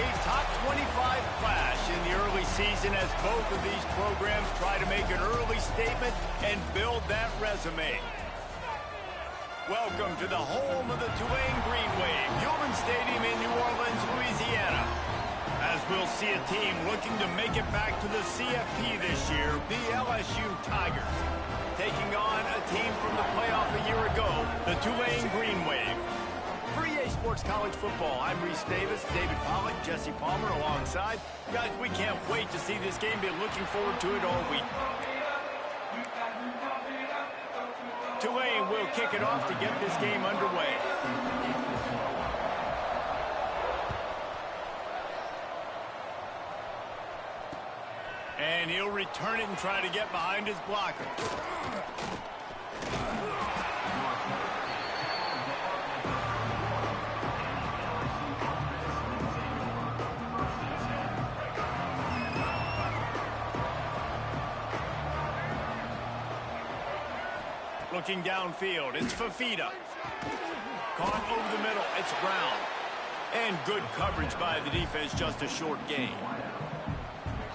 A top 25 clash in the early season as both of these programs try to make an early statement and build that resume. Welcome to the home of the Tulane Green Wave, Human Stadium in New Orleans, Louisiana. As we'll see a team looking to make it back to the CFP this year, the LSU Tigers, taking on a team from the playoff a year ago, the Tulane Green Wave. For EA Sports College Football, I'm Reese Davis, David Pollack, Jesse Palmer alongside. Guys, we can't wait to see this game. Been looking forward to it all week. Tulane will kick it off to get this game underway. And he'll return it and try to get behind his blocker. Looking downfield, it's Fafita. Caught over the middle, it's Brown. And good coverage by the defense, just a short gain.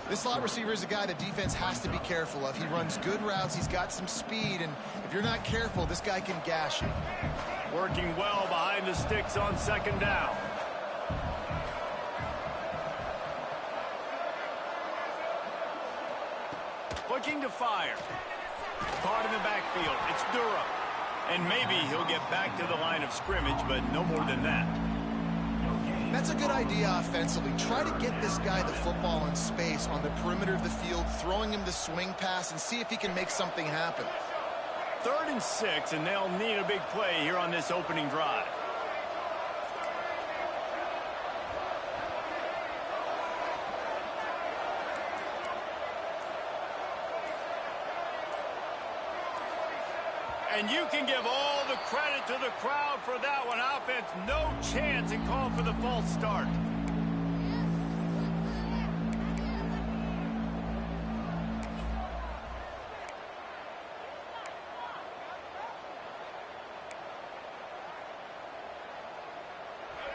This slot receiver is a guy the defense has to be careful of. He runs good routes, he's got some speed, and if you're not careful, this guy can gash you. Working well behind the sticks on second down. Looking to fire. Caught in the backfield. It's Durham. And maybe he'll get back to the line of scrimmage, but no more than that. That's a good idea offensively. Try to get this guy the football in space on the perimeter of the field, throwing him the swing pass, and see if he can make something happen. 3rd and 6, and they'll need a big play here on this opening drive. And you can give all the credit to the crowd for that one. Offense, no chance, and call for the false start.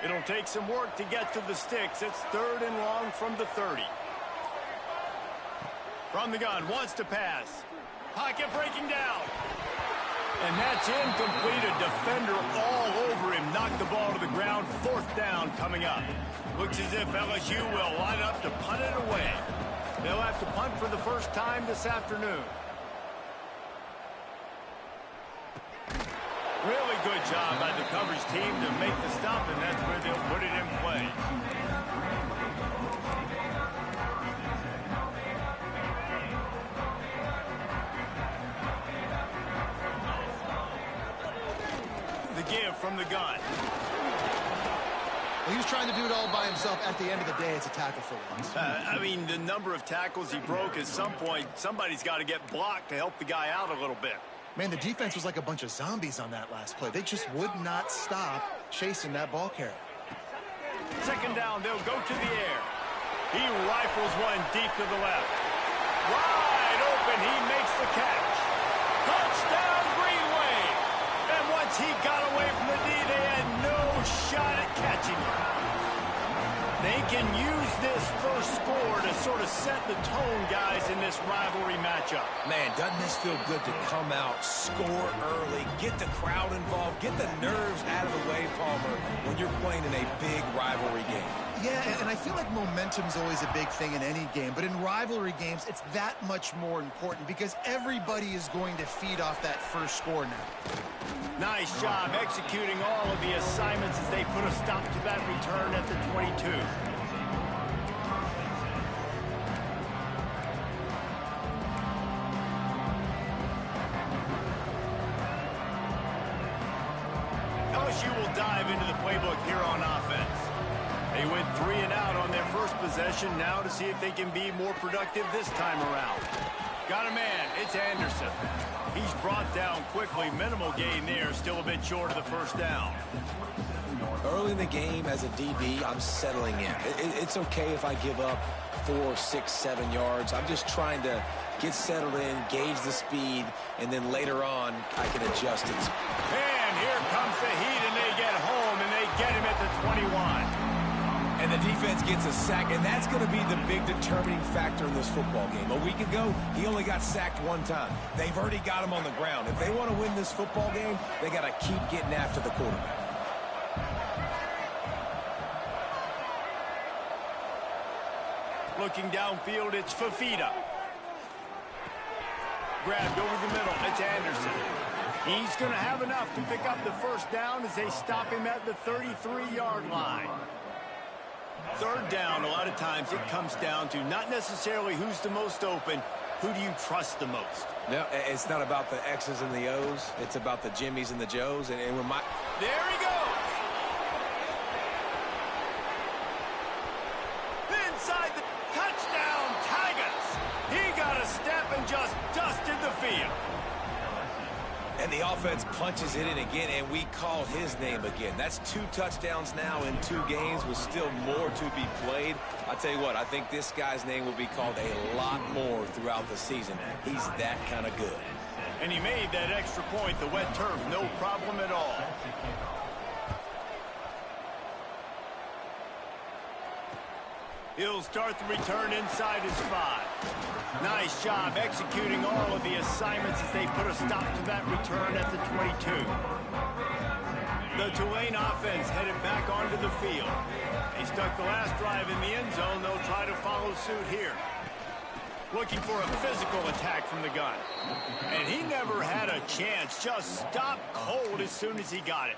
It'll take some work to get to the sticks. It's 3rd and long from the 30. From the gun, wants to pass. Pocket breaking down. And that's incomplete. A defender all over him. Knocked the ball to the ground. 4th down coming up. Looks as if LSU will line up to punt it away. They'll have to punt for the first time this afternoon. Really good job by the coverage team to make the stop, and that's where they'll put it in play. Give from the gun. Well, he was trying to do it all by himself. At the end of the day, it's a tackle for once. I mean, the number of tackles he broke, at some point, somebody's got to get blocked to help the guy out a little bit. Man, the defense was like a bunch of zombies on that last play. They just would not stop chasing that ball carrier. 2nd down, they'll go to the air. He rifles one deep to the left. Wide open, he makes the catch. Touchdown, Green Wave! And once he got away from the D, they had no shot at catching him. They can use this first score to sort of set the tone, guys, in this rivalry matchup. Man, doesn't this feel good to come out, score early, get the crowd involved, get the nerves out of the way, Palmer, when you're playing in a big rivalry game? Yeah, and I feel like momentum's always a big thing in any game, but in rivalry games, it's that much more important because everybody is going to feed off that first score now. Nice job executing all of the assignments as they put a stop to that return at the 22. LSU will dive into the playbook here on offense. They went 3 and out on their first possession, now to see if they can be more productive this time around. Got a man, it's Anderson. He's brought down quickly, minimal gain there, still a bit short of the first down. Early in the game as a DB, I'm settling in. It's okay if I give up 4, 6, 7 yards. I'm just trying to get settled in, gauge the speed, and then later on, I can adjust it. And here comes the heat, and they get home, and they get him at the 21. And the defense gets a sack, and that's going to be the big determining factor in this football game. A week ago, he only got sacked one time. They've already got him on the ground. If they want to win this football game, they got to keep getting after the quarterback. Looking downfield, it's Fafita. Grabbed over the middle, it's Anderson. He's going to have enough to pick up the first down as they stop him at the 33-yard line. Third down, a lot of times it comes down to not necessarily who's the most open, who do you trust the most? No, it's not about the X's and the O's. It's about the Jimmies and the Joes. And when my... There he goes! Inside the touchdown, Tigers! He got a step and just dusted the field. And the offense punches it in again, and we call his name again. That's 2 touchdowns now in 2 games with still more to be played. I tell you what, I think this guy's name will be called a lot more throughout the season. He's that kind of good. And he made that extra point, the wet turf, no problem at all. He'll start the return inside his 5. Nice job executing all of the assignments as they put a stop to that return at the 22. The Tulane offense headed back onto the field. They stuck the last drive in the end zone. They'll try to follow suit here. Looking for a physical attack from the gun. And he never had a chance. Just stopped cold as soon as he got it.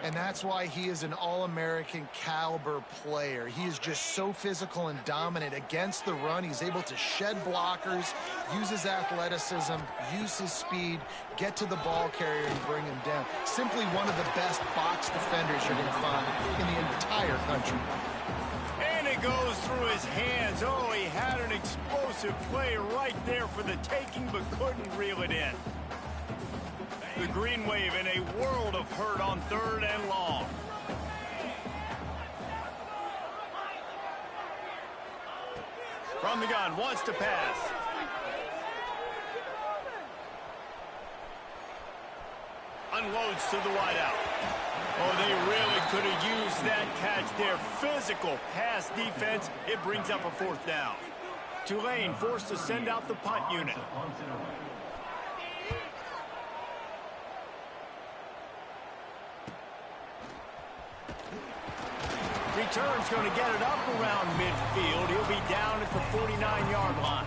And that's why he is an All-American caliber player. He is just so physical and dominant against the run. He's able to shed blockers, use his athleticism, use his speed, get to the ball carrier and bring him down. Simply one of the best box defenders you're going to find in the entire country. And it goes through his hands. Oh, he had an explosive play right there for the taking, but couldn't reel it in. The green wave in a world of hurt on 3rd and long. From the gun, wants to pass. Unloads to the wideout. Oh, they really could have used that catch there. Physical pass defense. It brings up a 4th down. Tulane forced to send out the punt unit. Return's going to get it up around midfield. He'll be down at the 49-yard line.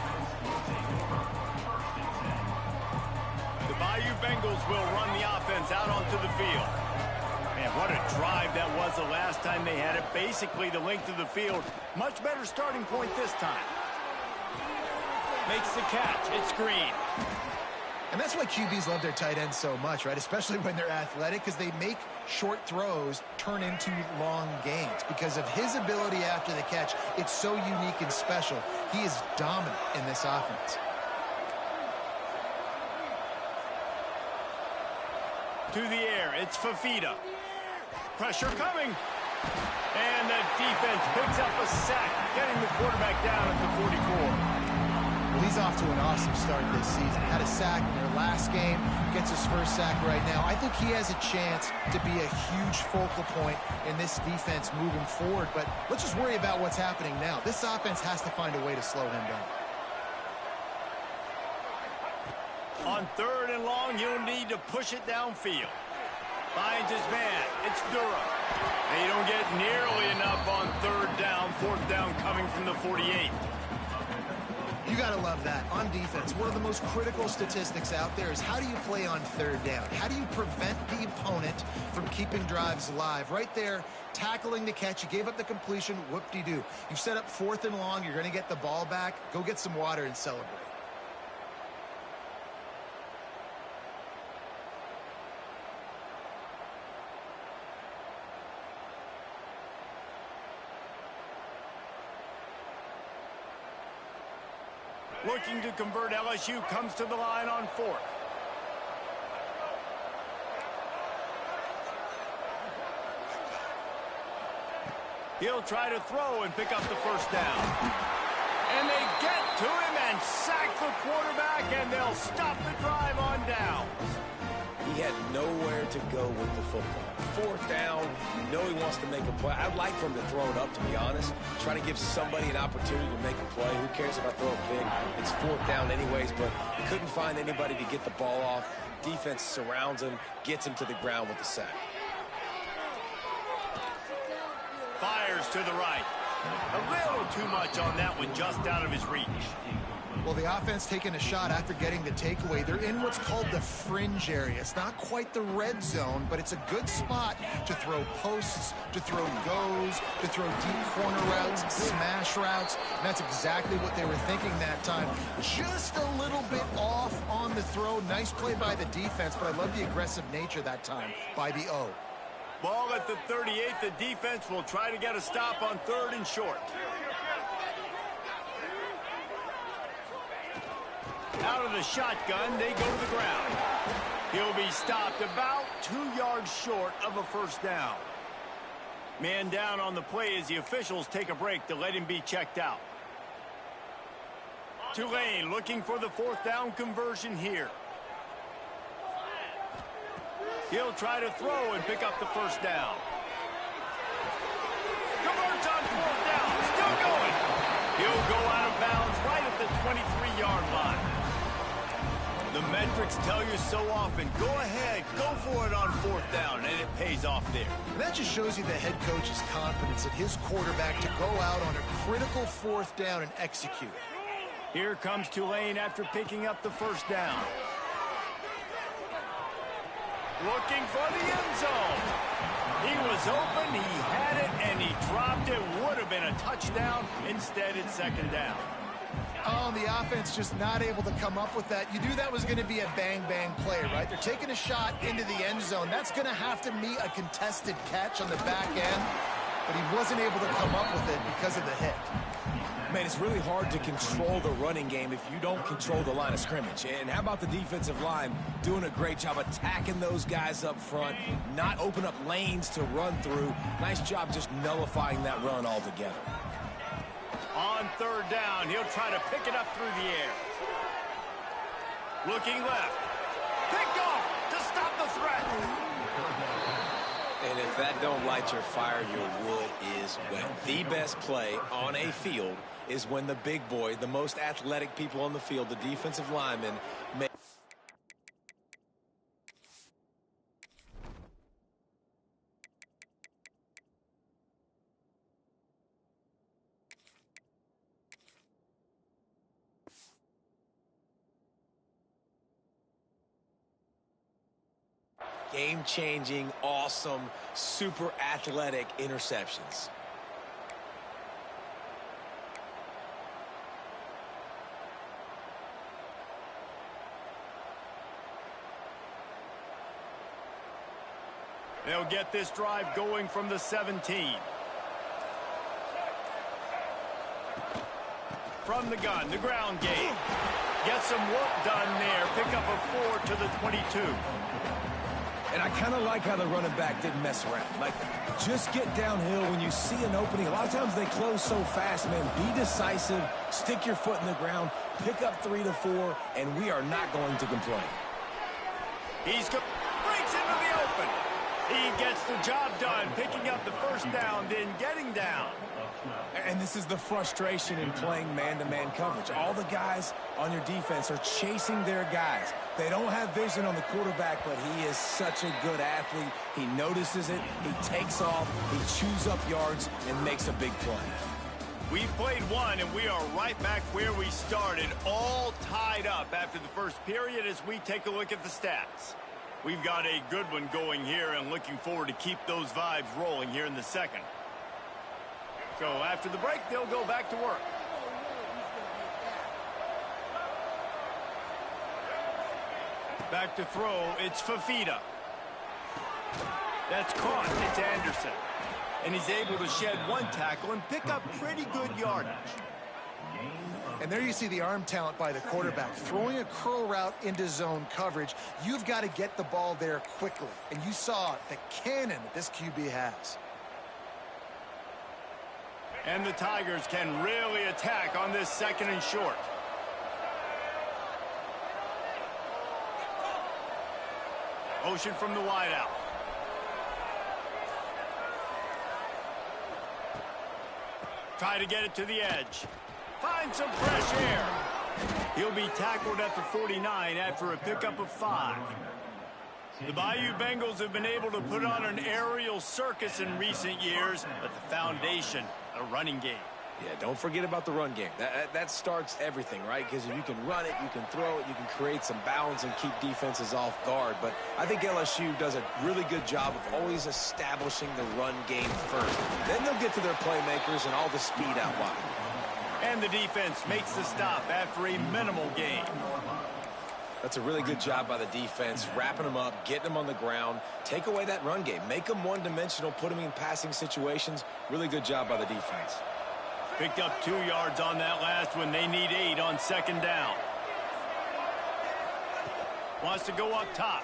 The Bayou Bengals will run the offense out onto the field. Man, what a drive that was the last time they had it. Basically the length of the field. Much better starting point this time. Makes the catch. It's Green. And that's why QBs love their tight ends so much, right? Especially when they're athletic, because they make short throws turn into long gains. Because of his ability after the catch, it's so unique and special. He is dominant in this offense. To the air, it's Fafita. Pressure coming. And the defense picks up a sack, getting the quarterback down at the 44. Well, he's off to an awesome start this season. Had a sack in their last game, gets his first sack right now. I think he has a chance to be a huge focal point in this defense moving forward, but let's just worry about what's happening now. This offense has to find a way to slow him down. On 3rd and long, you'll need to push it downfield. Finds his man. It's Durham. They don't get nearly enough on 3rd down. 4th down coming from the 48. You got to love that. On defense, one of the most critical statistics out there is how do you play on 3rd down? How do you prevent the opponent from keeping drives alive? Right there, tackling the catch. You gave up the completion. Whoop-de-doo. You've set up 4th and long. You're going to get the ball back. Go get some water and celebrate. Looking to convert, LSU comes to the line on 4th. He'll try to throw and pick up the first down. And they get to him and sack the quarterback, and they'll stop the drive on downs. He had nowhere to go with the football. Fourth down, you know he wants to make a play. I'd like for him to throw it up, to be honest. Try to give somebody an opportunity to make a play. Who cares if I throw a pick? It's fourth down anyways, but couldn't find anybody to get the ball off. Defense surrounds him, gets him to the ground with the sack. Fires to the right. A little too much on that one, just out of his reach. Well, the offense taking a shot after getting the takeaway. They're in what's called the fringe area. It's not quite the red zone, but it's a good spot to throw posts, to throw goes, to throw deep corner routes, smash routes. And that's exactly what they were thinking that time. Just a little bit off on the throw. Nice play by the defense, but I love the aggressive nature that time by the O. Ball at the 38. The defense will try to get a stop on 3rd and short. Out of the shotgun, they go to the ground. He'll be stopped about 2 yards short of a first down. Man down on the play as the officials take a break to let him be checked out. Tulane looking for the 4th down conversion here. He'll try to throw and pick up the first down. Converts on 4th down, still going. He'll go out of bounds right at the 23-yard line. The metrics tell you so often, go ahead, go for it on 4th down, and it pays off there. And that just shows you the head coach's confidence in his quarterback to go out on a critical 4th down and execute. Here comes Tulane after picking up the first down. Looking for the end zone. He was open, he had it, and he dropped it. Would have been a touchdown. Instead, it's 2nd down. Oh, the offense just not able to come up with that. You knew that was going to be a bang-bang play, right? They're taking a shot into the end zone. That's going to have to meet a contested catch on the back end, but he wasn't able to come up with it because of the hit. Man, it's really hard to control the running game if you don't control the line of scrimmage. And how about the defensive line doing a great job attacking those guys up front, not open up lanes to run through. Nice job just nullifying that run altogether. On 3rd down, he'll try to pick it up through the air. Looking left. Picked off to stop the threat. And if that don't light your fire, your wood is wet. The best play on a field is when the big boy, the most athletic people on the field, the defensive linemen, make game-changing, awesome, super athletic interceptions. They'll get this drive going from the 17. From the gun, the ground game. Get some work done there. Pick up a 4 to the 22. And I kind of like how the running back didn't mess around. Like, just get downhill when you see an opening. A lot of times they close so fast, man. Be decisive, stick your foot in the ground, pick up 3 to 4, and we are not going to complain. Breaks into the open. He gets the job done, picking up the first down, then getting down. And this is the frustration in playing man-to-man coverage. All the guys on your defense are chasing their guys. They don't have vision on the quarterback, but he is such a good athlete. He notices it, he takes off, he chews up yards, and makes a big play. We played one, and we are right back where we started, all tied up after the first period as we take a look at the stats. We've got a good one going here and looking forward to keep those vibes rolling here in the second. So after the break, they'll go back to work. Back to throw, it's Fafita. That's caught, it's Anderson. And he's able to shed one tackle and pick up pretty good yardage. And there you see the arm talent by the quarterback. Throwing a curl route into zone coverage, you've got to get the ball there quickly. And you saw the cannon that this QB has. And the Tigers can really attack on this 2nd and short. Motion from the wideout. Try to get it to the edge. Find some fresh air. He'll be tackled at the 49 after a pickup of 5. The Bayou Bengals have been able to put on an aerial circus in recent years, but the foundation, a running game. Yeah, don't forget about the run game. That starts everything, right? Because if you can run it, you can throw it, you can create some balance and keep defenses off guard. But I think LSU does a really good job of always establishing the run game first. Then they'll get to their playmakers and all the speed out wide. And the defense makes the stop after a minimal gain. That's a really good job by the defense, wrapping them up, getting them on the ground, take away that run game, make them one-dimensional, put them in passing situations. Really good job by the defense. Picked up 2 yards on that last one. They need 8 on second down. Wants to go up top.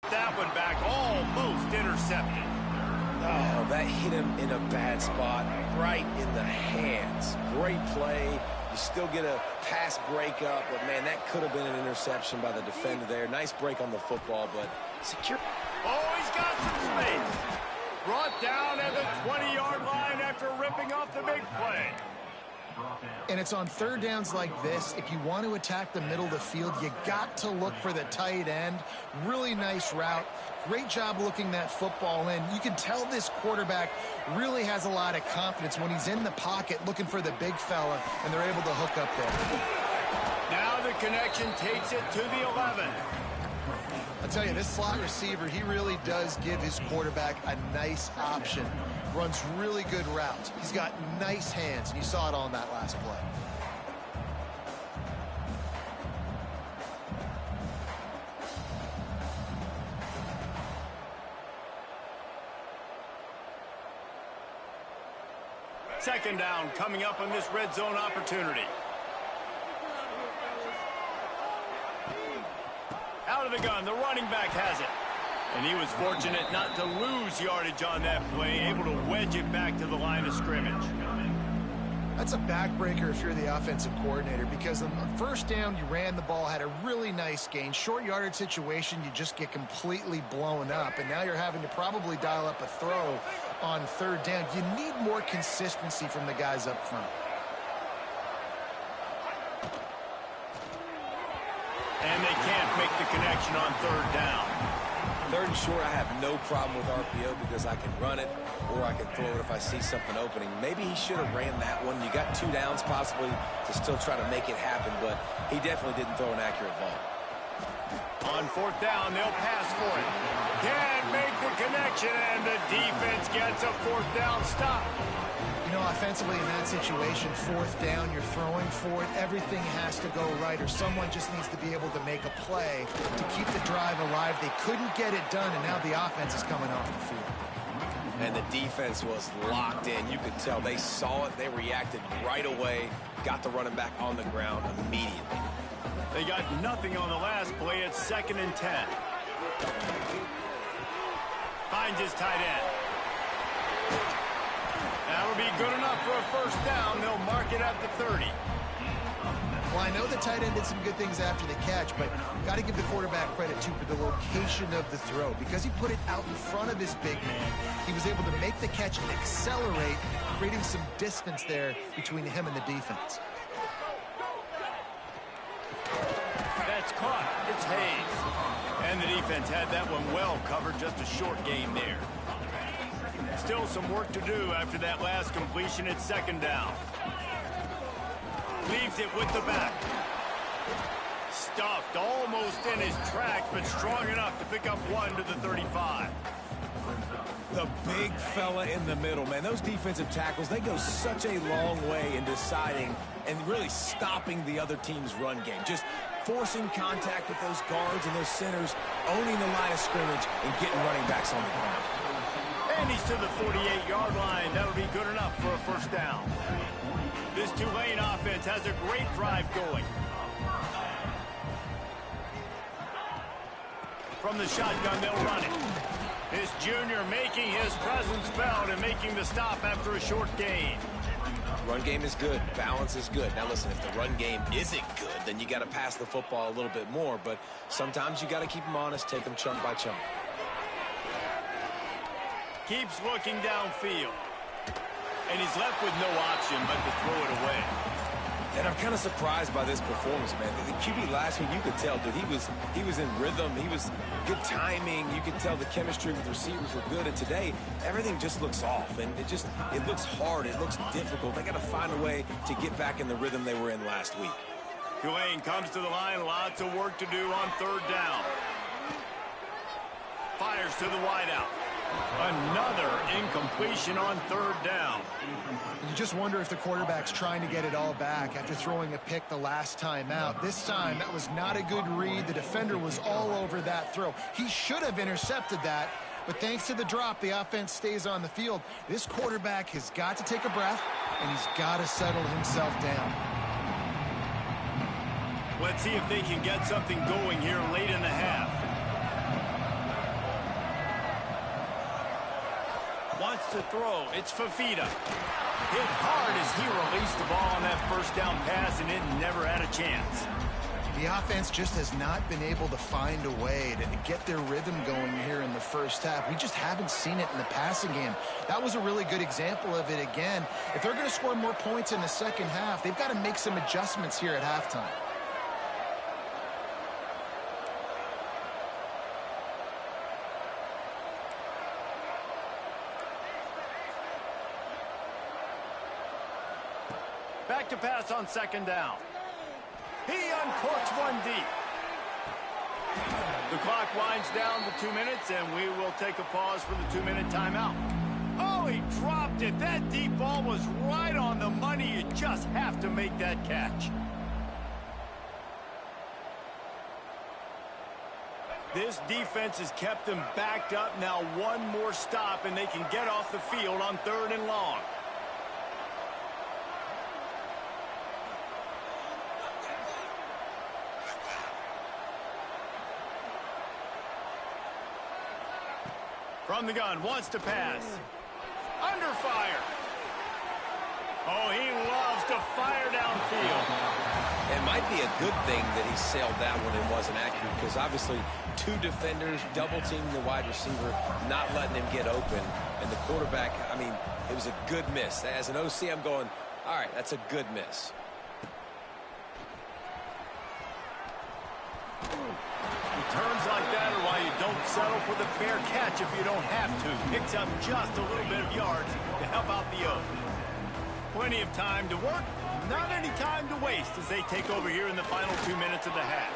That one back, almost intercepted. Oh, that hit him in a bad spot, right in the hands. Great play. You still get a pass breakup, but, man, that could have been an interception by the defender there. Nice break on the football, but secure. Oh, he's got some space. Brought down at the 20-yard line after ripping off the big play. And it's on third downs like this. If you want to attack the middle of the field, you got to look for the tight end. Really nice route. Great job looking that football in. You can tell this quarterback really has a lot of confidence when he's in the pocket looking for the big fella, and they're able to hook up there. Now the connection takes it to the 11. I'll tell you, this slot receiver, he really does give his quarterback a nice option. Runs really good routes. He's got nice hands, and you saw it on that last play. Second down coming up on this red zone opportunity. Out of the gun, the running back has it. And he was fortunate not to lose yardage on that play, able to wedge it back to the line of scrimmage. That's a backbreaker if you're the offensive coordinator, because on first down, you ran the ball, had a really nice gain. Short yardage situation, you just get completely blown up, and now you're having to probably dial up a throw on third down. You need more consistency from the guys up front. And they can't make the connection on third down. Third and short, I have no problem with RPO because I can run it or I can throw it if I see something opening. Maybe he should have ran that one. You got 2 downs possibly to still try to make it happen, but he definitely didn't throw an accurate ball. On fourth down, they'll pass for it. Can't make the connection, and the defense gets a fourth down stop. You know, offensively in that situation, fourth down, you're throwing for it. Everything has to go right, or someone just needs to be able to make a play to keep the drive alive. They couldn't get it done, and now the offense is coming off the field. And the defense was locked in. You could tell they saw it. They reacted right away, got the running back on the ground immediately. They got nothing on the last play. It's 2nd and 10. Finds his tight end. That'll be good enough for a first down. They'll mark it at the 30. Well, I know the tight end did some good things after the catch, but got to give the quarterback credit, too, for the location of the throw. Because he put it out in front of his big man, he was able to make the catch and accelerate, creating some distance there between him and the defense. That's caught. It's Hayes. And the defense had that one well covered. Just a short gain there. Still some work to do after that last completion at 2nd down. Leaves it with the back. Stuffed almost in his tracks, but strong enough to pick up 1 to the 35. The big fella in the middle, man. Those defensive tackles, they go such a long way in deciding and really stopping the other team's run game. Just forcing contact with those guards and those centers, owning the line of scrimmage, and getting running backs on the ground. And he's to the 48-yard line. That'll be good enough for a first down. This Tulane offense has a great drive going. From the shotgun, they'll run it. This junior making his presence felt and making the stop after a short gain. Run Run game is good. Balance is good. Now, listen, if the run game isn't good, then you got to pass the football a little bit more. But sometimes you got to keep them honest, take them chunk by chunk. Keeps looking downfield. And he's left with no option but to throw it away. And I'm kind of surprised by this performance, man. The QB last week, you could tell, dude, he was in rhythm. He was good timing. You could tell the chemistry with receivers were good. And today, everything just looks off. And it looks hard. It looks difficult. They got to find a way to get back in the rhythm they were in last week. Tulane comes to the line. Lots of work to do on third down. Fires to the wideout. Another incompletion on third down. You just wonder if the quarterback's trying to get it all back after throwing a pick the last time out. This time, that was not a good read. The defender was all over that throw. He should have intercepted that, but thanks to the drop, the offense stays on the field. This quarterback has got to take a breath, and he's got to settle himself down. Let's see if they can get something going here late in the half. Wants to throw. It's Fafita. Hit hard as he released the ball on that first down pass, and it never had a chance. The offense just has not been able to find a way to get their rhythm going here in the first half. We just haven't seen it in the passing game. That was a really good example of it again. If they're going to score more points in the second half, they've got to make some adjustments here at halftime. Back to pass on second down. He uncorks one deep. The clock winds down to 2 minutes, and we will take a pause for the 2-minute timeout. Oh, he dropped it. That deep ball was right on the money. You just have to make that catch. This defense has kept them backed up. Now one more stop, and they can get off the field on third and long. From the gun, wants to pass. Under fire. Oh, he loves to fire downfield. It might be a good thing that he sailed that one and wasn't accurate, because obviously two defenders double-teaming the wide receiver, not letting him get open. And the quarterback, I mean, it was a good miss. As an OC, I'm going, all right, that's a good miss. Returns like that are why you don't settle for the fair catch if you don't have to. Picks up just a little bit of yards to help out the O. Plenty of time to work, not any time to waste as they take over here in the final 2 minutes of the half.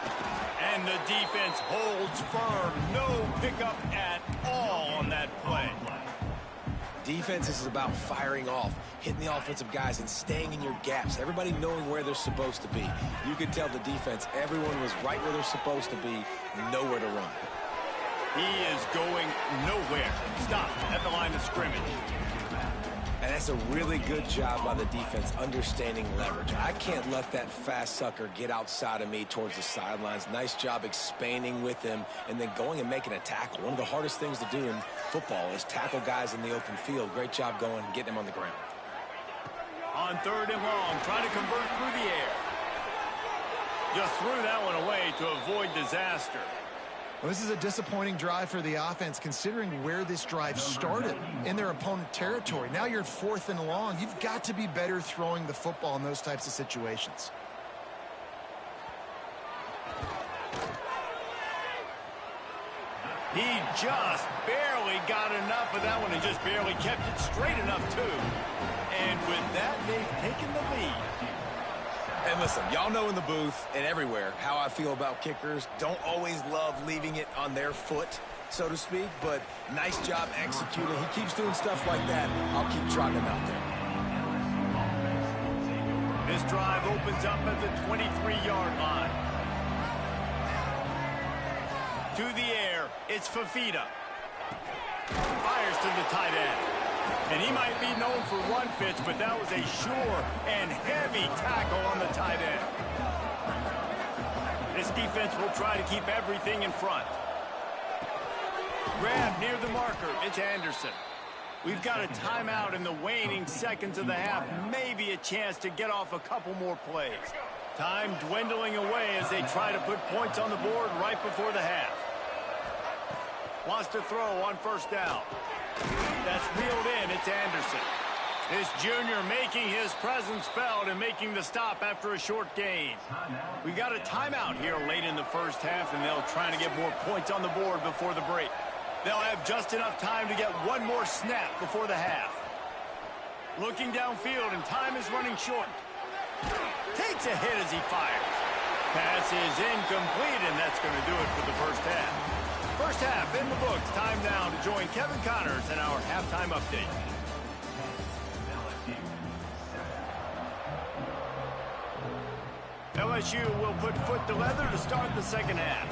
And the defense holds firm. No pickup at all on that play. Defense is about firing off, hitting the offensive guys, and staying in your gaps. Everybody knowing where they're supposed to be. You could tell the defense, everyone was right where they're supposed to be, nowhere to run. He is going nowhere. Stop at the line of scrimmage. And that's a really good job by the defense, understanding leverage. I can't let that fast sucker get outside of me towards the sidelines. Nice job expanding with him and then going and making a tackle. One of the hardest things to do in football is tackle guys in the open field. Great job going and getting him on the ground. On third and long, trying to convert through the air. Just threw that one away to avoid disaster. Well, this is a disappointing drive for the offense, considering where this drive started in their opponent territory. Now you're at fourth and long. You've got to be better throwing the football in those types of situations. He just barely got enough of that one and just barely kept it straight enough, too. And with that, they've taken the lead. And listen, y'all know in the booth and everywhere how I feel about kickers. Don't always love leaving it on their foot, so to speak, but nice job executing. He keeps doing stuff like that. I'll keep trotting him out there. This drive opens up at the 23-yard line. To the air, it's Fafita. Fires to the tight end. And he might be known for one pitch, but that was a sure and heavy tackle on the tight end. This defense will try to keep everything in front. Grab near the marker. It's Anderson. We've got a timeout in the waning seconds of the half. Maybe a chance to get off a couple more plays. Time dwindling away as they try to put points on the board right before the half. Wants to throw on first down. That's reeled in. It's Anderson. This junior making his presence felt and making the stop after a short gain. We've got a timeout here late in the first half, and they'll try to get more points on the board before the break. They'll have just enough time to get one more snap before the half. Looking downfield, and time is running short. Takes a hit as he fires. Pass is incomplete, and that's going to do it for the first half. First half in the books. Time now to join Kevin Connors in our halftime update. LSU will put foot to leather to start the second half.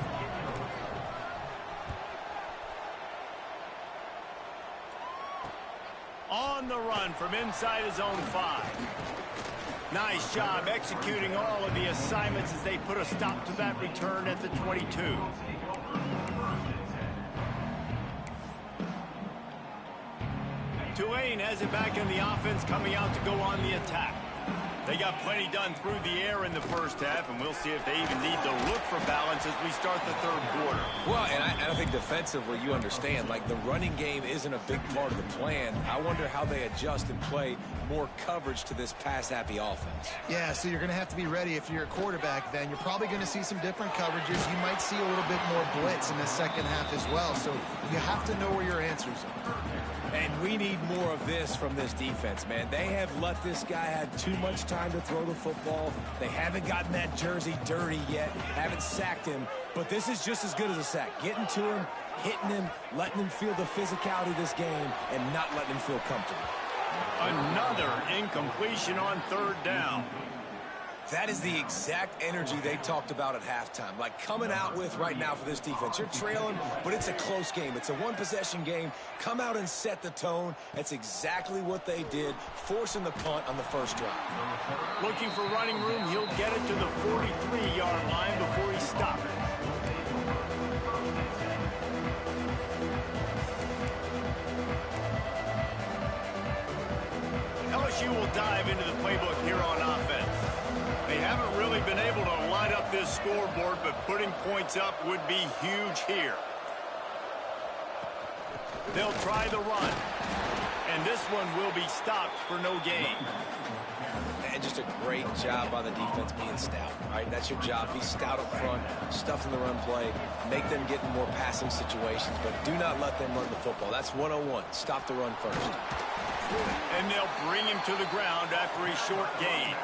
On the run from inside his own 5. Nice job executing all of the assignments as they put a stop to that return at the 22. Tulane has it back in the offense, coming out to go on the attack. They got plenty done through the air in the first half, and we'll see if they even need to look for balance as we start the third quarter. Well, and I think defensively, you understand, like the running game isn't a big part of the plan. I wonder how they adjust and play more coverage to this pass-happy offense. Yeah, so you're going to have to be ready if you're a quarterback then. You're probably going to see some different coverages. You might see a little bit more blitz in the second half as well, so you have to know where your answers are. And we need more of this from this defense, man. They have let this guy have too much time to throw the football. They haven't gotten that jersey dirty yet, haven't sacked him, but this is just as good as a sack. Getting to him, hitting him, letting him feel the physicality of this game, and not letting him feel comfortable. Another incompletion on third down. That is the exact energy they talked about at halftime. Like coming out with right now for this defense. You're trailing, but it's a close game. It's a one-possession game. Come out and set the tone. That's exactly what they did, forcing the punt on the first drive. Looking for running room. He'll get it to the 43-yard line before he stops. LSU will dive into the playbook here on offense. They haven't really been able to light up this scoreboard, but putting points up would be huge here. They'll try the run, and this one will be stopped for no gain. And just a great job by the defense being stout. All right, that's your job. Be stout up front, stuff in the run play, make them get in more passing situations, but do not let them run the football. That's 101. Stop the run first. And they'll bring him to the ground after a short gain.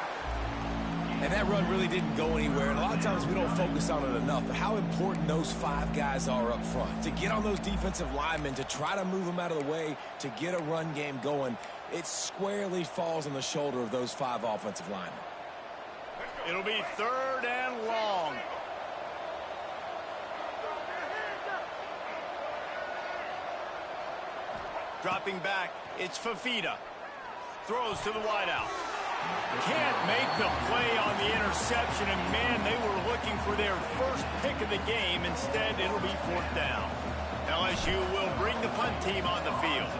And that run really didn't go anywhere, and a lot of times we don't focus on it enough, but how important those 5 guys are up front. To get on those defensive linemen, to try to move them out of the way, to get a run game going, it squarely falls on the shoulder of those 5 offensive linemen. It'll be third and long. Dropping back, it's Fafita. Throws to the wideout. Can't make the play on the interception, and man, they were looking for their first pick of the game. Instead, it'll be fourth down. LSU will bring the punt team on the field.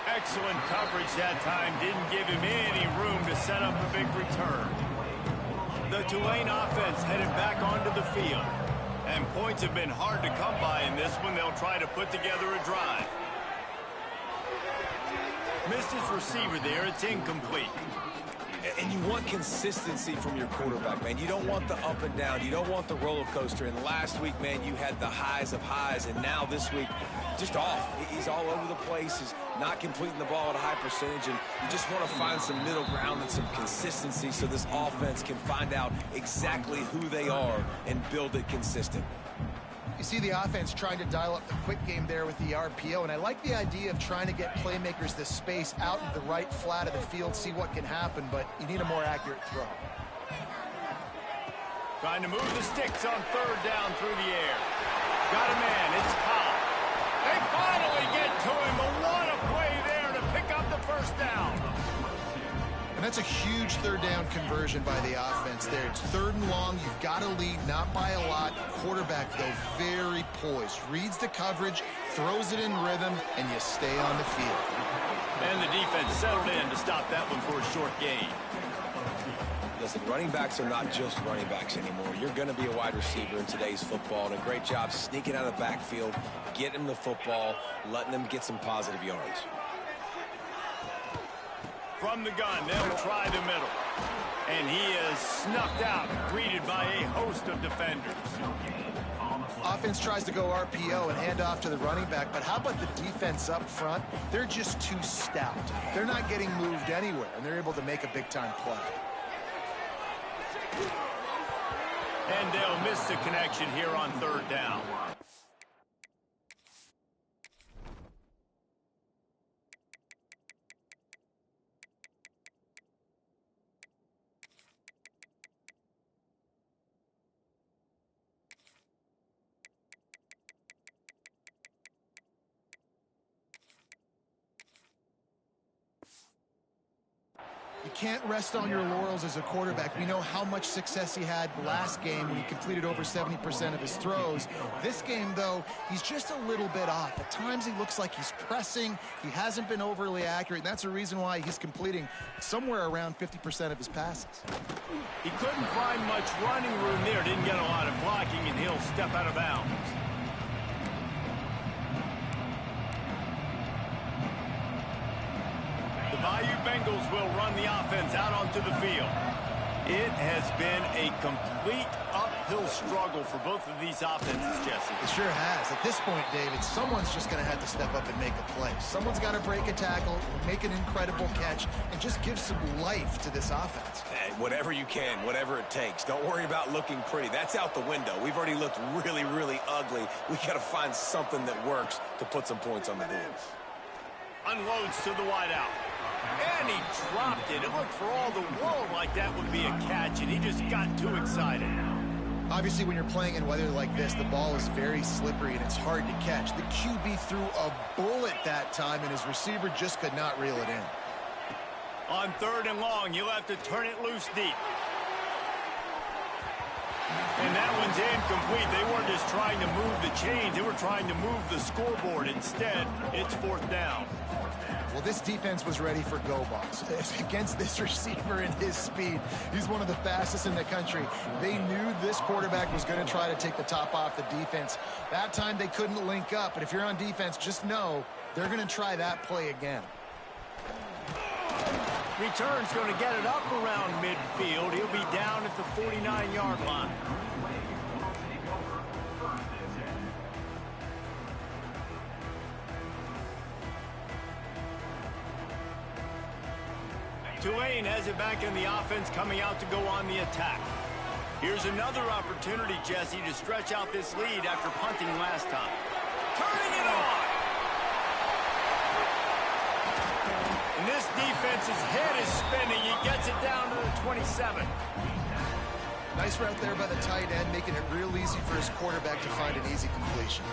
Excellent coverage that time. Didn't give him any room to set up a big return. The Tulane offense headed back onto the field. And points have been hard to come by in this one. They'll try to put together a drive. Missed his receiver there. It's incomplete. And you want consistency from your quarterback, man. You don't want the up and down. You don't want the roller coaster. And last week, man, you had the highs of highs. And now this week, just off. He's all over the place. He's not completing the ball at a high percentage. And you just want to find some middle ground and some consistency so this offense can find out exactly who they are and build it consistently. You see the offense trying to dial up the quick game there with the RPO, and I like the idea of trying to get playmakers this space out in the right flat of the field, see what can happen, but you need a more accurate throw. Trying to move the sticks on third down through the air. Got a man, it's Cobb. They finally get to him, but what a play there to pick up the first down. And That's a huge third down conversion by the offense there. It's 3rd and long. You've got to lead, not by a lot. Quarterback, though, very poised. Reads the coverage, throws it in rhythm, and you stay on the field. And the defense settled in to stop that one for a short gain. Listen, running backs are not just running backs anymore. You're going to be a wide receiver in today's football, and a great job sneaking out of the backfield, getting them the football, letting them get some positive yards. From the gun, they'll try the middle. And he is snuffed out, greeted by a host of defenders. Offense tries to go RPO and hand off to the running back, but how about the defense up front? They're just too stout. They're not getting moved anywhere, and they're able to make a big-time play. And they'll miss the connection here on 3rd down. You can't rest on your laurels as a quarterback. We know how much success he had last game when he completed over 70% of his throws. This game, though, he's just a little bit off. At times, he looks like he's pressing. He hasn't been overly accurate, and that's a reason why he's completing somewhere around 50% of his passes. He couldn't find much running room there. Didn't get a lot of blocking, and he'll step out of bounds. The Bayou Bengals will run the offense out onto the field. It has been a complete uphill struggle for both of these offenses, Jesse. It sure has. At this point, David, someone's just going to have to step up and make a play. Someone's got to break a tackle, make an incredible catch, and just give some life to this offense. Hey, whatever you can, whatever it takes. Don't worry about looking pretty. That's out the window. We've already looked really, really ugly. We got to find something that works to put some points on the board. Unloads to the wideout. And he dropped it. It looked for all the world like that would be a catch, and he just got too excited. Obviously, when you're playing in weather like this, the ball is very slippery, and it's hard to catch. The QB threw a bullet that time, and his receiver just could not reel it in. On 3rd and long, you'll have to turn it loose deep. And that one's incomplete. They weren't just trying to move the chains. They were trying to move the scoreboard. Instead, it's 4th down. Well, this defense was ready for go balls. Against this receiver and his speed, he's one of the fastest in the country. They knew this quarterback was going to try to take the top off the defense. That time they couldn't link up, but if you're on defense, just know they're going to try that play again. Return's going to get it up around midfield. He'll be down at the 49-yard line. Tulane has it back in the offense, coming out to go on the attack. Here's another opportunity, Jesse, to stretch out this lead after punting last time. Turning it on! And this defense's head is spinning. He gets it down to the 27. Nice route there by the tight end, making it real easy for his quarterback to find an easy completion.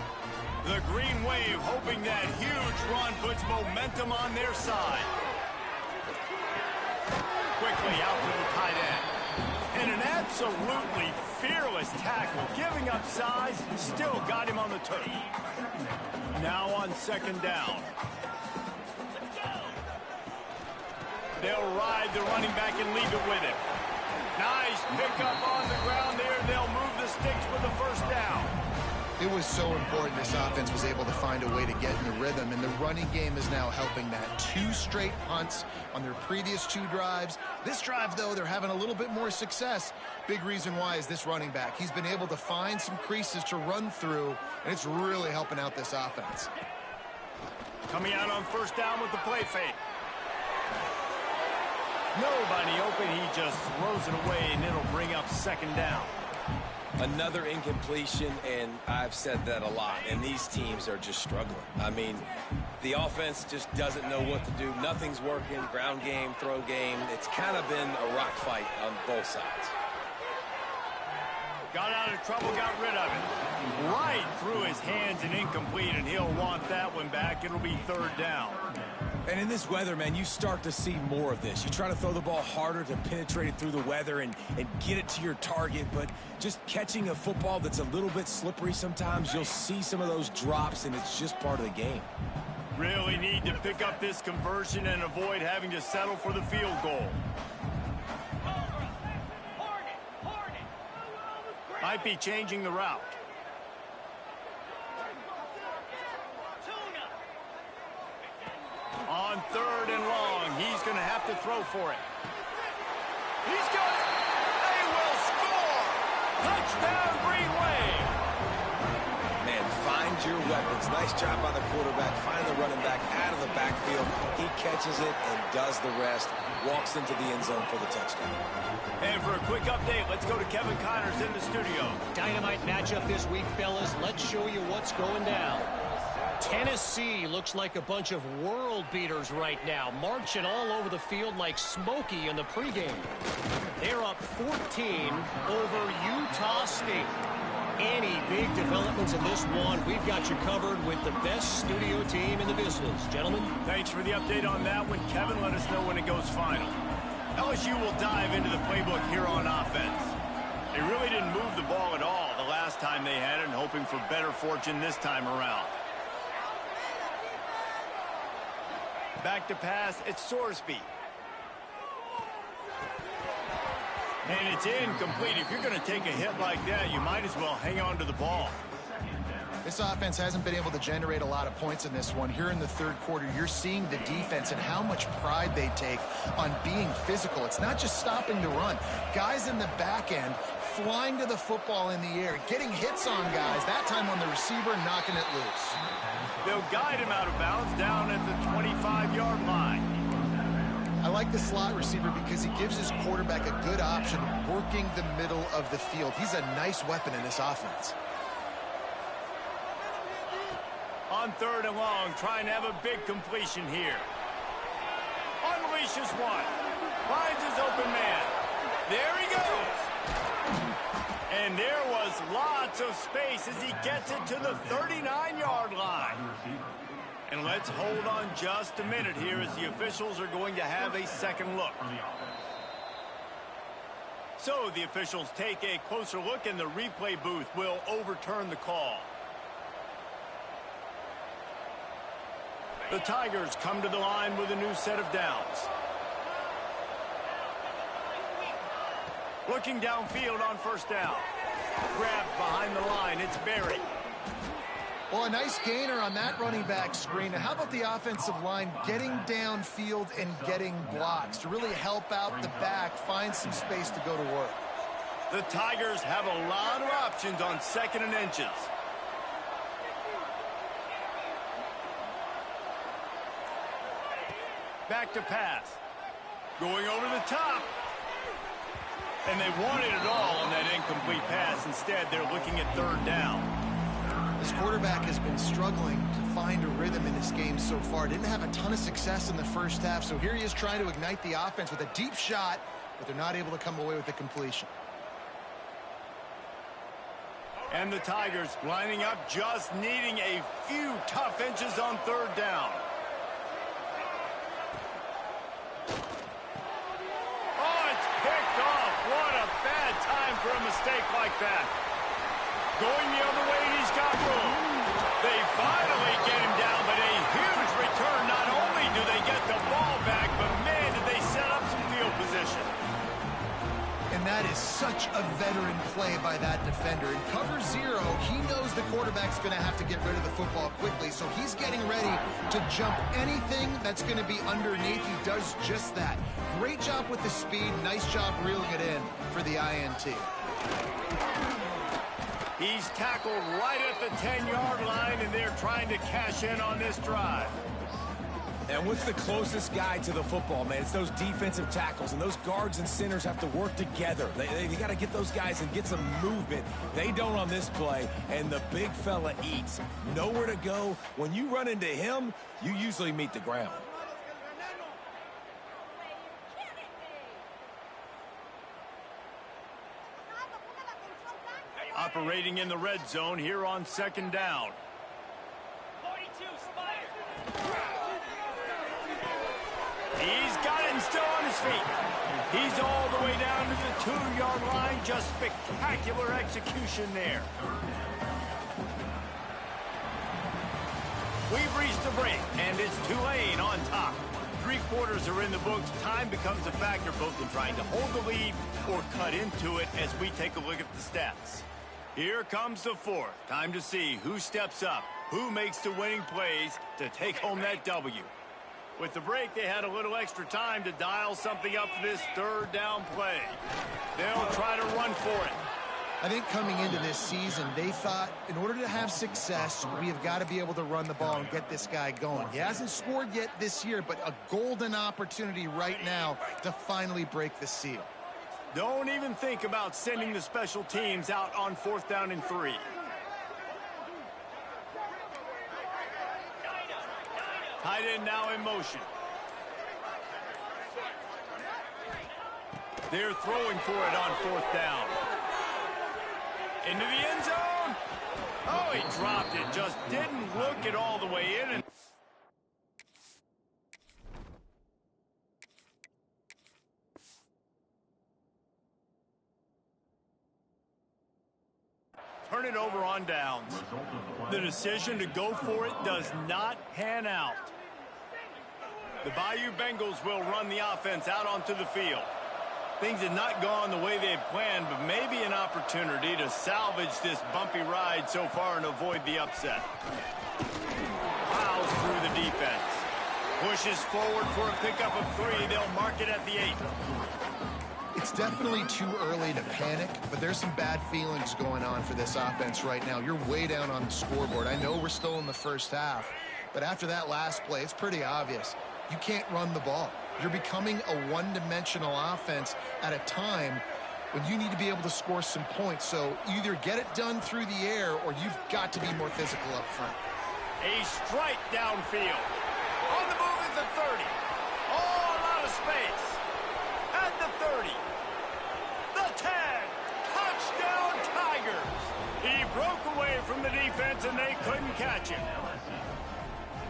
The Green Wave hoping that huge run puts momentum on their side. Quickly out to the tight end. And an absolutely fearless tackle. Giving up size, still got him on the turf. Now on 2nd down. They'll ride the running back and leave it with him. Nice pickup on the ground there. They'll move the sticks with the 1st down. It was so important this offense was able to find a way to get in the rhythm, and the running game is now helping that. 2 straight punts on their previous 2 drives. This drive, though, they're having a little bit more success. Big reason why is this running back. He's been able to find some creases to run through, and it's really helping out this offense. Coming out on 1st down with the play fake. Nobody open. He just throws it away, and it'll bring up 2nd down. Another incompletion, and I've said that a lot, and these teams are just struggling. I mean, the offense just doesn't know what to do. Nothing's working. Ground game, throw game. It's kind of been a rock fight on both sides. Got out of trouble, got rid of it. Right through his hands and incomplete, and he'll want that one back. It'll be third down. And in this weather, man, you start to see more of this. You try to throw the ball harder to penetrate it through the weather and get it to your target, but just catching a football that's a little bit slippery sometimes, you'll see some of those drops, and it's just part of the game. Really need to pick up this conversion and avoid having to settle for the field goal. Might be changing the route. On third and long, he's going to have to throw for it. He's got it. They will score. Touchdown, Green Wave. Man, find your weapons. Nice job by the quarterback. Find the running back out of the backfield. He catches it and does the rest. Walks into the end zone for the touchdown. And for a quick update, let's go to Kevin Connors in the studio. Dynamite matchup this week, fellas. Let's show you what's going down. Tennessee looks like a bunch of world beaters right now, marching all over the field like Smokey in the pregame. They're up 14 over Utah State. Any big developments in this one, we've got you covered with the best studio team in the business. Gentlemen? Thanks for the update on that one. Kevin, let us know when it goes final. LSU will dive into the playbook here on offense. They really didn't move the ball at all the last time they had it, and hoping for better fortune this time around. Back to pass, it's Sorsby. And it's incomplete. If you're going to take a hit like that, you might as well hang on to the ball. This offense hasn't been able to generate a lot of points in this one. Here in the third quarter, you're seeing the defense and how much pride they take on being physical. It's not just stopping the run. Guys in the back end flying to the football in the air, getting hits on guys, that time on the receiver, knocking it loose. They'll guide him out of bounds down at the 25-yard line. I like the slot receiver because he gives his quarterback a good option working the middle of the field. He's a nice weapon in this offense. On third and long, trying to have a big completion here. Unleashes one. Finds his open man. There he goes. And there was lots of space as he gets it to the 39-yard line. And let's hold on just a minute here as the officials are going to have a second look. So the officials take a closer look, and the replay booth will overturn the call. The Tigers come to the line with a new set of downs. Looking downfield on first down. Grabbed behind the line. It's Berry. Well, a nice gainer on that running back screen. Now, how about the offensive line getting downfield and getting blocks to really help out the back, find some space to go to work? The Tigers have a lot of options on second and inches. Back to pass. Going over the top. And they wanted it all on that incomplete pass. Instead, they're looking at third down. This quarterback has been struggling to find a rhythm in this game so far. Didn't have a ton of success in the first half, so here he is trying to ignite the offense with a deep shot, but they're not able to come away with the completion. And the Tigers lining up, just needing a few tough inches on third down. Oh, it's picked off. What a bad time for a mistake like that. Going the other way, and he's got room. They finally get him down, but a huge return. Not only do they get the ball back, but man, did they set up some field position. And that is such a veteran play by that defender. In cover zero, he knows the quarterback's going to have to get rid of the football quickly, so he's getting ready to jump anything that's going to be underneath. He does just that. Great job with the speed. Nice job reeling it in for the INT. He's tackled right at the 10-yard line, and they're trying to cash in on this drive. And what's the closest guy to the football, man? It's those defensive tackles, and those guards and centers have to work together. They got to get those guys and get some movement. They don't on this play, and the big fella eats. Nowhere to go. When you run into him, you usually meet the ground. Operating in the red zone here on second down. 42, Spire. He's got it and still on his feet. He's all the way down to the 2-yard line. Just spectacular execution there. We've reached the break, and it's Tulane on top. 3 quarters are in the books. Time becomes a factor both in trying to hold the lead or cut into it as we take a look at the stats. Here comes the 4th. Time to see who steps up, who makes the winning plays to take home that W. With the break, they had a little extra time to dial something up for this 3rd down play. They'll try to run for it. I think coming into this season, they thought in order to have success, we have got to be able to run the ball and get this guy going. He hasn't scored yet this year, but a golden opportunity right now to finally break the seal. Don't even think about sending the special teams out on 4th down and 3. Tight end now in motion. They're throwing for it on 4th down. Into the end zone. Oh, he dropped it. Just didn't look it all the way in. And turn it over on downs. The decision to go for it does not pan out. The Bayou Bengals will run the offense out onto the field. Things had not gone the way they had planned, but maybe an opportunity to salvage this bumpy ride so far and avoid the upset. Plows through the defense. Pushes forward for a pickup of 3. They'll mark it at the 8. It's definitely too early to panic, but there's some bad feelings going on for this offense right now. You're way down on the scoreboard. I know we're still in the first half, but after that last play, it's pretty obvious. You can't run the ball. You're becoming a one-dimensional offense at a time when you need to be able to score some points. So either get it done through the air or you've got to be more physical up front. A strike downfield. On the move is the 30. All out of space. At the 30. The 10. Touchdown Tigers. He broke away from the defense and they couldn't catch him.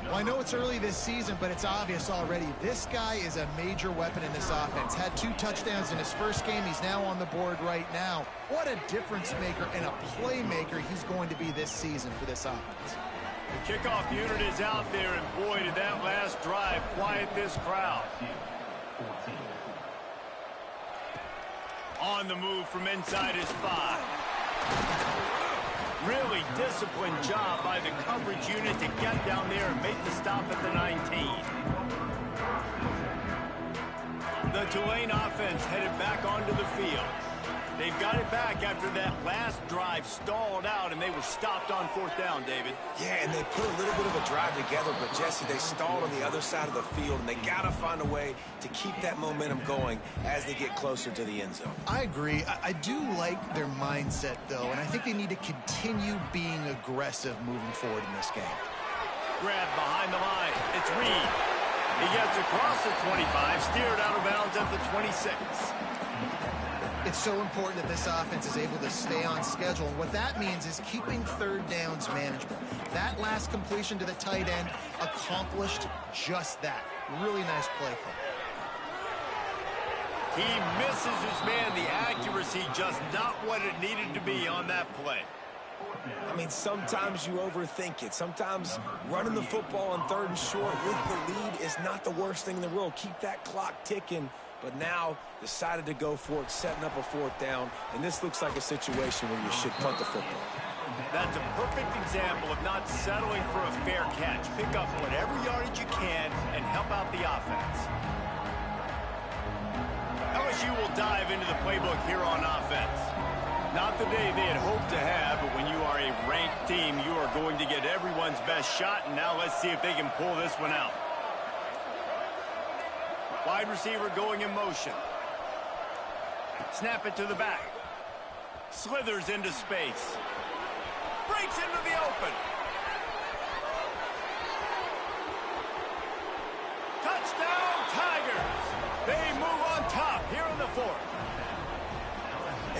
Well, I know it's early this season, but it's obvious already. This guy is a major weapon in this offense. Had 2 touchdowns in his first game. He's now on the board right now. What a difference maker and a playmaker he's going to be this season for this offense. The kickoff unit is out there, and boy, did that last drive quiet this crowd. On the move from inside his 5. Really disciplined job by the coverage unit to get down there and make the stop at the 19. The Tulane offense headed back onto the field. They've got it back after that last drive stalled out, and they were stopped on 4th down, David. Yeah, and they put a little bit of a drive together, but, Jesse, they stalled on the other side of the field, and they got to find a way to keep that momentum going as they get closer to the end zone. I agree. I do like their mindset, though, and I think they need to continue being aggressive moving forward in this game. Grab behind the line. It's Reed. He gets across the 25, steered out of bounds at the 26. It's so important that this offense is able to stay on schedule. And what that means is keeping 3rd downs manageable. That last completion to the tight end accomplished just that. Really nice play call. He misses his man. The accuracy just not what it needed to be on that play. I mean, sometimes you overthink it. Sometimes running the football on 3rd and short with the lead is not the worst thing in the world. Keep that clock ticking. But now decided to go for it, setting up a 4th down. And this looks like a situation where you should punt the football. That's a perfect example of not settling for a fair catch. Pick up whatever yardage you can and help out the offense. LSU will dive into the playbook here on offense. Not the day they had hoped to have, but when you are a ranked team, you are going to get everyone's best shot. And now let's see if they can pull this one out. Wide receiver going in motion. Snap it to the back. Slithers into space. Breaks into the open. Touchdown Tigers. They move on top here in the 4th.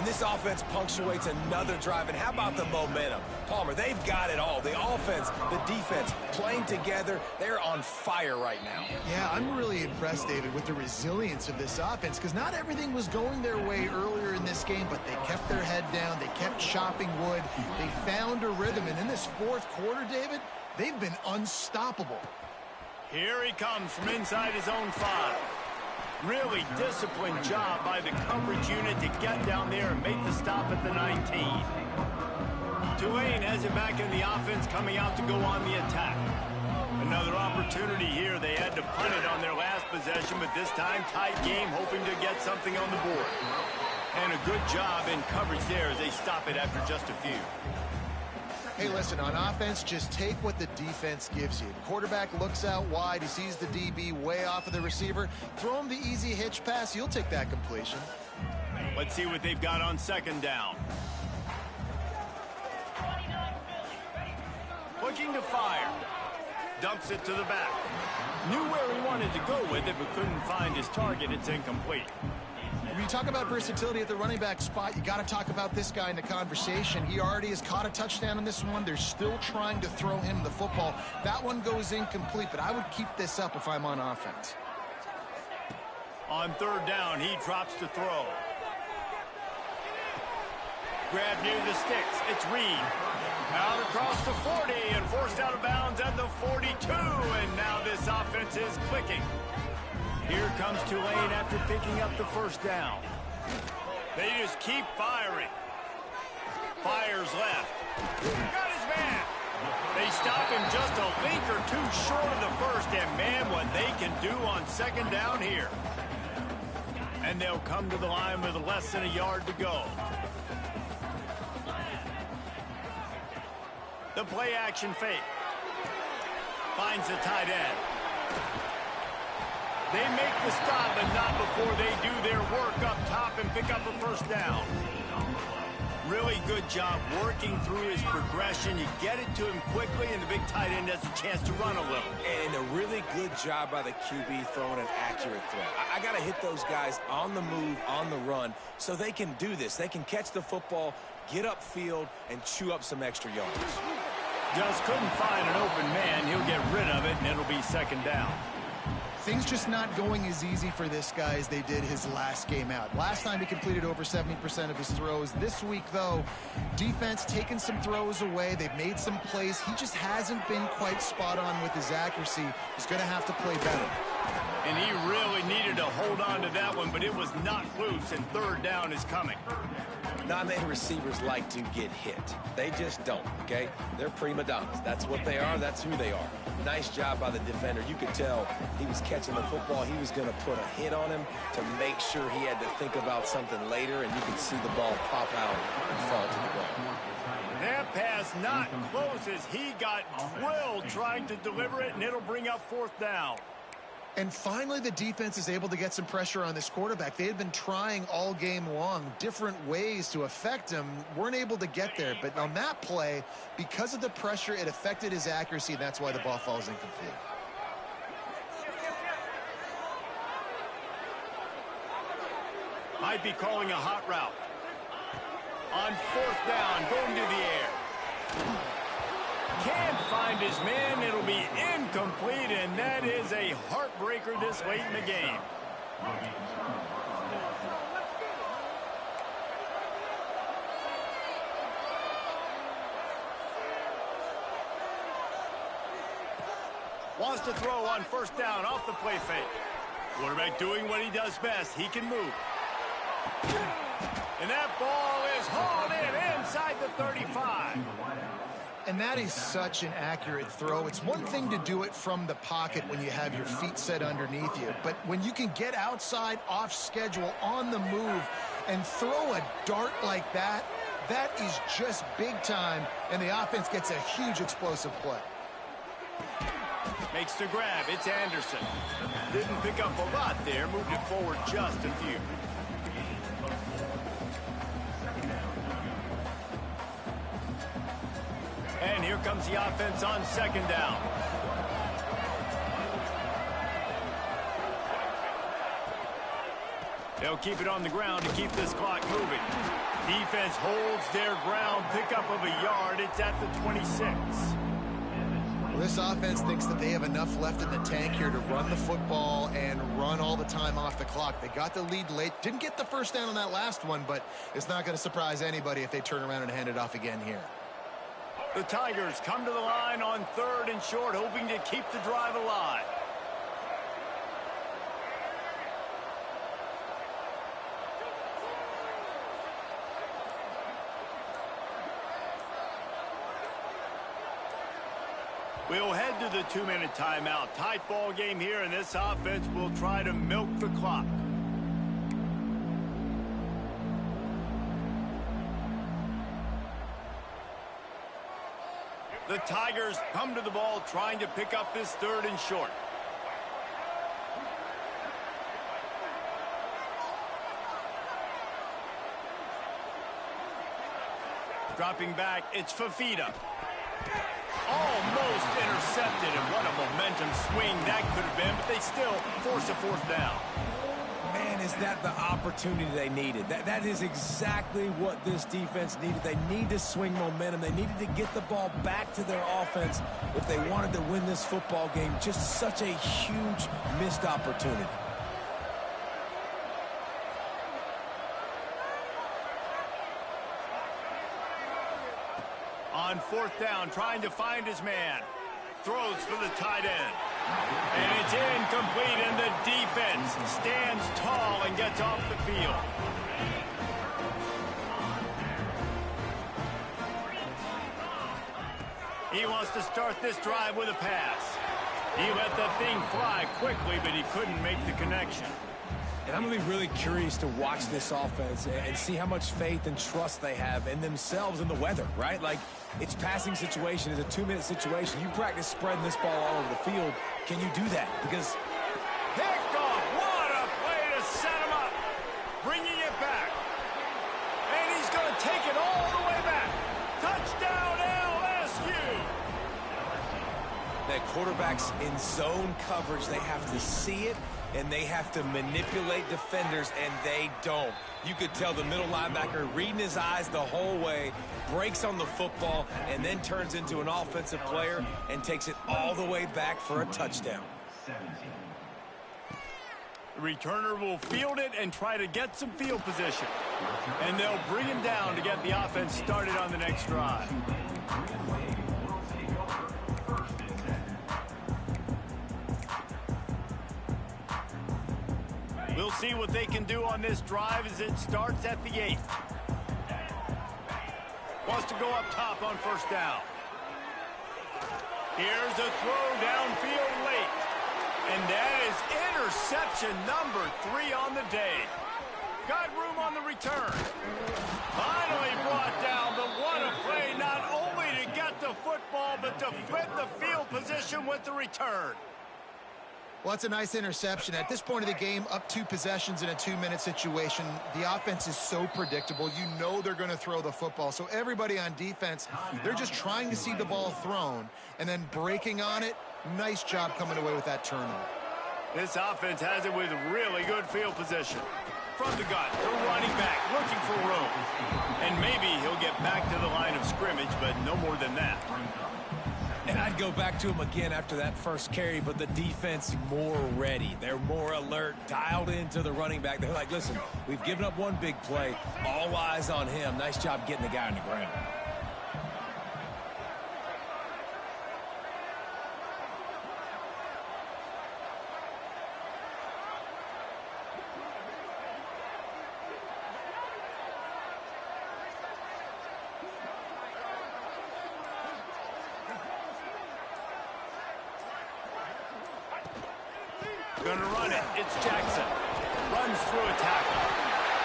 And this offense punctuates another drive. And how about the momentum? Palmer, they've got it all. The offense, the defense, playing together. They're on fire right now. Yeah, I'm really impressed, David, with the resilience of this offense, because not everything was going their way earlier in this game, but they kept their head down. They kept chopping wood. They found a rhythm. And in this fourth quarter, David, they've been unstoppable. Here he comes from inside his own 5. Really disciplined job by the coverage unit to get down there and make the stop at the 19. Tulane has it back in the offense, coming out to go on the attack. Another opportunity here. They had to punt it on their last possession, but this time tight game, hoping to get something on the board. And a good job in coverage there as they stop it after just a few. Hey, listen, on offense, just take what the defense gives you. The quarterback looks out wide. He sees the DB way off of the receiver. Throw him the easy hitch pass. You'll take that completion. Let's see what they've got on second down. Looking to fire. Dumps it to the back. Knew where he wanted to go with it, but couldn't find his target. It's incomplete. When you talk about versatility at the running back spot, you got to talk about this guy in the conversation. He already has caught a touchdown in this one. They're still trying to throw him the football. That one goes incomplete, but I would keep this up if I'm on offense. On third down, he drops to throw. Grab near the sticks. It's Reed. Out across the 40 and forced out of bounds at the 42. And now this offense is clicking. Here comes Tulane after picking up the first down. They just keep firing. Fires left. Got his man. They stop him just a link or two short of the first. And man, what they can do on second down here. And they'll come to the line with less than a yard to go. The play action fake. Finds the tight end. They make the stop, but not before they do their work up top and pick up a first down. Really good job working through his progression. You get it to him quickly, and the big tight end has a chance to run a little. And a really good job by the QB throwing an accurate throw. I got to hit those guys on the move, on the run, so they can do this. They can catch the football, get upfield, and chew up some extra yards. Just couldn't find an open man. He'll get rid of it, and it'll be second down. Things just not going as easy for this guy as they did his last game out. Last time he completed over 70% of his throws. This week, though, defense taking some throws away. They've made some plays. He just hasn't been quite spot on with his accuracy. He's going to have to play better. And he really needed to hold on to that one, but it was not loose, and third down is coming. Not many receivers like to get hit. They just don't, okay? They're prima donnas. That's what they are. That's who they are. Nice job by the defender. You could tell he was catching the football. He was going to put a hit on him to make sure he had to think about something later, and you could see the ball pop out and fall to the ground. That pass not close as he got drilled trying to deliver it, and it'll bring up fourth down. And finally, the defense is able to get some pressure on this quarterback. They had been trying all game long different ways to affect him, weren't able to get there. But on that play, because of the pressure, it affected his accuracy, and that's why the ball falls incomplete. Might be calling a hot route. On fourth down, going to the air. Can't find his man. It'll be incomplete, and that is a heartbreaker this late in the game. Wants to throw on first down off the play fake. Quarterback doing what he does best. He can move. And that ball is hauled in inside the 35. And that is such an accurate throw. It's one thing to do it from the pocket when you have your feet set underneath you, but when you can get outside, off schedule, on the move, and throw a dart like that, that is just big time, and the offense gets a huge explosive play. Makes the grab. It's Anderson. Didn't pick up a lot there. Moved it forward just a few. And here comes the offense on second down. They'll keep it on the ground to keep this clock moving. Defense holds their ground, pickup of a yard. It's at the 26. Well, this offense thinks that they have enough left in the tank here to run the football and run all the time off the clock. They got the lead late. Didn't get the first down on that last one, but it's not going to surprise anybody if they turn around and hand it off again here. The Tigers come to the line on 3rd and short, hoping to keep the drive alive. We'll head to the 2-minute timeout. Tight ball game here, and this offense will try to milk the clock. The Tigers come to the ball trying to pick up this 3rd and short. Dropping back, it's Fafita. Almost intercepted, and what a momentum swing that could have been, but they still force a 4th down. Man, is that the opportunity they needed? That is exactly what this defense needed. They need to swing momentum. They needed to get the ball back to their offense if they wanted to win this football game. Just such a huge missed opportunity. On 4th down, trying to find his man. Throws for the tight end. And it's incomplete, and the defense stands tall and gets off the field. He wants to start this drive with a pass. He let the thing fly quickly, but he couldn't make the connection. And I'm going to be really curious to watch this offense and see how much faith and trust they have in themselves and the weather, right? Like, it's passing situation. It's a 2-minute situation. You practice spreading this ball all over the field. Can you do that? Because picked off. What a play to set him up. Bringing it back. And he's going to take it all the way back. Touchdown, LSU. that quarterbacks in zone coverage, they have to see it, and they have to manipulate defenders, and they don't. You could tell the middle linebacker reading his eyes the whole way, breaks on the football, and then turns into an offensive player and takes it all the way back for a touchdown. The returner will field it and try to get some field position. And they'll bring him down to get the offense started on the next drive. We'll see what they can do on this drive as it starts at the 8. Wants to go up top on first down. Here's a throw downfield late. And that is interception number 3 on the day. Got room on the return. Finally brought down, but what a play, not only to get the football, but to flip the field position with the return. Well, that's a nice interception. At this point of the game, up 2 possessions in a 2-minute situation, the offense is so predictable. You know they're going to throw the football. So everybody on defense, they're just trying to see the ball thrown and then breaking on it. Nice job coming away with that turnover. This offense has it with really good field position. From the gun, the running back looking for room. And maybe he'll get back to the line of scrimmage, but no more than that. And I'd go back to him again after that first carry, but the defense more ready. They're more alert, dialed into the running back. They're like, listen, we've given up one big play. All eyes on him. Nice job getting the guy on the ground. Going to run it. It's Jackson. Runs through a tackle.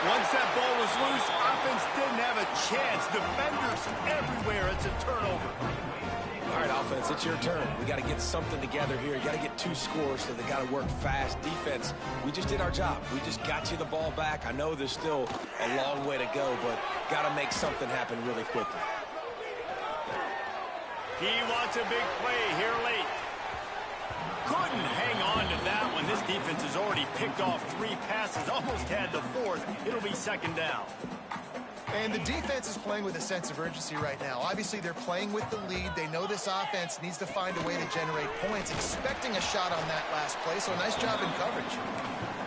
Once that ball was loose, offense didn't have a chance. Defenders everywhere. It's a turnover. All right, offense, it's your turn. We got to get something together here. You got to get 2 scores, so they got to work fast. Defense, we just did our job. We just got you the ball back. I know there's still a long way to go, but got to make something happen really quickly. He wants a big play here late. Couldn't hang on to that one. This defense has already picked off 3 passes, almost had the 4th. It'll be 2nd down. And the defense is playing with a sense of urgency right now. Obviously, they're playing with the lead. They know this offense needs to find a way to generate points, expecting a shot on that last play, so nice job in coverage.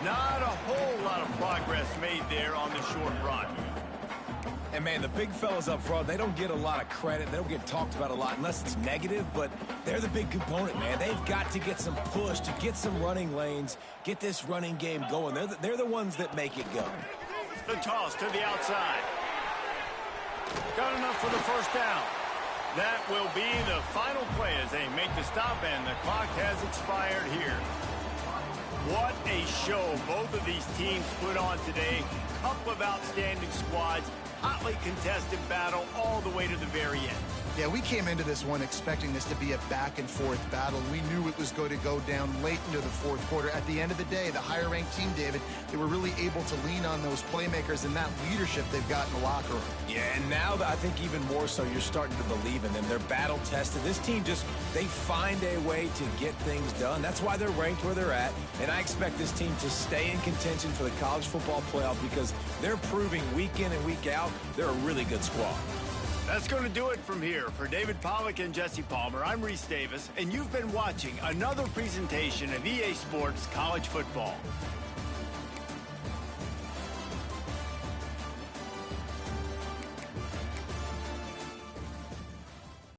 Not a whole lot of progress made there on the short run. And, man, the big fellas up front, they don't get a lot of credit. They don't get talked about a lot unless it's negative, but they're the big component, man. They've got to get some push, to get some running lanes, get this running game going. They're the ones that make it go. The toss to the outside. Got enough for the 1st down. That will be the final play as they make the stop, and the clock has expired here. What a show both of these teams put on today. Couple of outstanding squads. Hotly contested battle all the way to the very end. Yeah, we came into this one expecting this to be a back-and-forth battle. We knew it was going to go down late into the 4th quarter. At the end of the day, the higher-ranked team, David, they were really able to lean on those playmakers and that leadership they've got in the locker room. Yeah, and now I think even more so you're starting to believe in them. They're battle-tested. This team they find a way to get things done. That's why they're ranked where they're at, and I expect this team to stay in contention for the college football playoff because they're proving week in and week out they're a really good squad. That's going to do it from here. For David Pollack and Jesse Palmer, I'm Reese Davis, and you've been watching another presentation of EA Sports College Football.